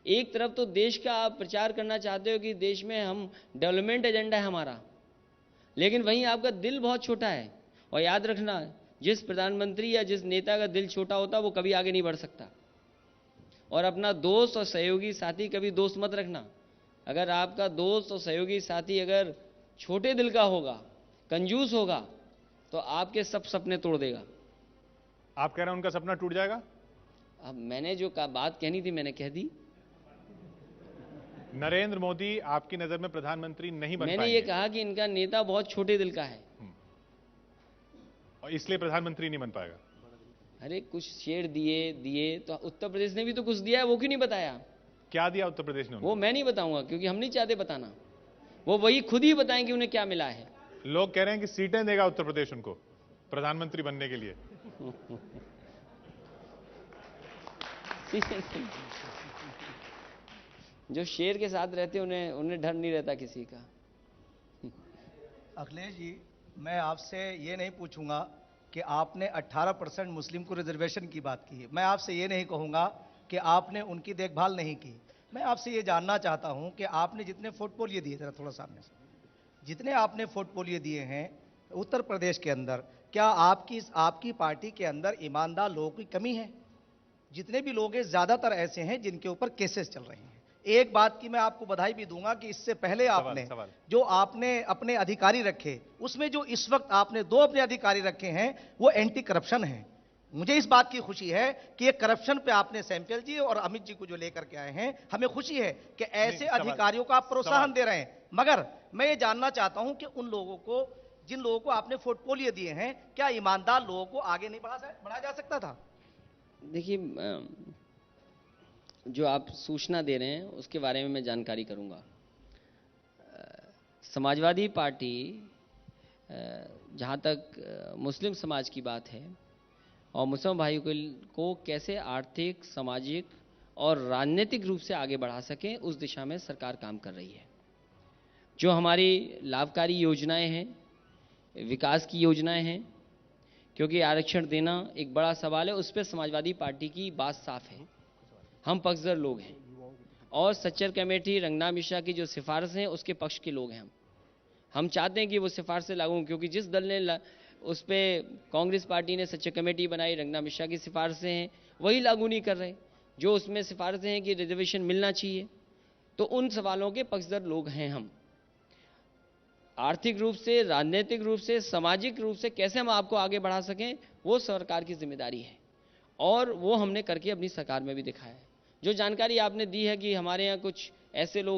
एक तरफ तो देश का आप प्रचार करना चाहते हो कि देश में हम डेवलपमेंट एजेंडा है हमारा, लेकिन वहीं आपका दिल बहुत छोटा है। और याद रखना, जिस प्रधानमंत्री या जिस नेता का दिल छोटा होता वो कभी आगे नहीं बढ़ सकता। और अपना दोस्त और सहयोगी साथी कभी दोस्त मत रखना। अगर आपका दोस्त और सहयोगी साथी अगर छोटे दिल का होगा, कंजूस होगा, तो आपके सब सपने तोड़ देगा। आप कह रहे हैं उनका सपना टूट जाएगा? अब मैंने जो बात कहनी थी मैंने कह दी। नरेंद्र मोदी आपकी नजर में प्रधानमंत्री नहीं बन पाएंगे? मैंने ये कहा कि इनका नेता बहुत छोटे दिल का है और इसलिए प्रधानमंत्री नहीं बन पाएगा। अरे कुछ शेर दिए तो उत्तर प्रदेश ने भी तो कुछ दिया है, वो क्यों नहीं बताया? क्या दिया उत्तर प्रदेश ने उनको? वो मैं नहीं बताऊंगा, क्योंकि हम नहीं चाहते बताना। वो वही खुद ही बताएंगे उन्हें क्या मिला है। लोग कह रहे हैं कि सीटें देगा उत्तर प्रदेश उनको प्रधानमंत्री बनने के लिए। जो शेर के साथ रहते उन्हें डर नहीं रहता किसी का। अखिलेश जी, मैं आपसे ये नहीं पूछूंगा कि आपने 18% मुस्लिम को रिजर्वेशन की बात की है। मैं आपसे ये नहीं कहूंगा कि आपने उनकी देखभाल नहीं की। मैं आपसे ये जानना चाहता हूं कि आपने जितने पोर्टफोलियो दिए, जरा थोड़ा सामने से, जितने आपने पोर्टफोलियो दिए हैं उत्तर प्रदेश के अंदर, क्या आपकी पार्टी के अंदर ईमानदार लोगों की कमी है? जितने भी लोग हैं ज्यादातर ऐसे हैं जिनके ऊपर केसेस चल रहे हैं। एक बात की मैं आपको बधाई भी दूंगा कि इससे पहले आपने जो आपने अपने अधिकारी रखे, उसमें जो इस वक्त आपने 2 अपने अधिकारी रखे हैं वो एंटी करप्शन है। मुझे इस बात की खुशी है कि ये करप्शन पे आपने सैंपल जी और अमित जी को जो लेकर के आए हैं, हमें खुशी है कि ऐसे अधिकारियों को आप प्रोत्साहन दे रहे हैं। मगर मैं ये जानना चाहता हूं कि उन लोगों को, जिन लोगों को आपने पोर्टफोलियो दिए हैं, क्या ईमानदार लोगों को आगे नहीं बढ़ाया जा सकता था? देखिए, जो आप सूचना दे रहे हैं उसके बारे में मैं जानकारी करूंगा। समाजवादी पार्टी, जहां तक मुस्लिम समाज की बात है, और मुस्लिम भाइयों को कैसे आर्थिक, सामाजिक और राजनीतिक रूप से आगे बढ़ा सकें, उस दिशा में सरकार काम कर रही है। जो हमारी लाभकारी योजनाएं हैं, विकास की योजनाएं हैं, क्योंकि आरक्षण देना एक बड़ा सवाल है, उस पर समाजवादी पार्टी की बात साफ है। हम पक्षधर लोग हैं और सच्चर कमेटी रंगनाथ मिश्रा की जो सिफारिशें हैं उसके पक्ष के लोग हैं। हम चाहते हैं कि वो सिफारिशें लागू हों, क्योंकि जिस दल ने उस पर कांग्रेस पार्टी ने सच्चर कमेटी बनाई, रंगनाथ मिश्रा की सिफारिशें हैं, वही लागू नहीं कर रहे। जो उसमें सिफारिशें हैं कि रिजर्वेशन मिलना चाहिए, तो उन सवालों के पक्षधर लोग हैं हम। आर्थिक रूप से, राजनीतिक रूप से, सामाजिक रूप से कैसे हम आपको आगे बढ़ा सकें, वो सरकार की जिम्मेदारी है और वो हमने करके अपनी सरकार में भी दिखाया है। जो जानकारी आपने दी है कि हमारे यहाँ कुछ ऐसे लोग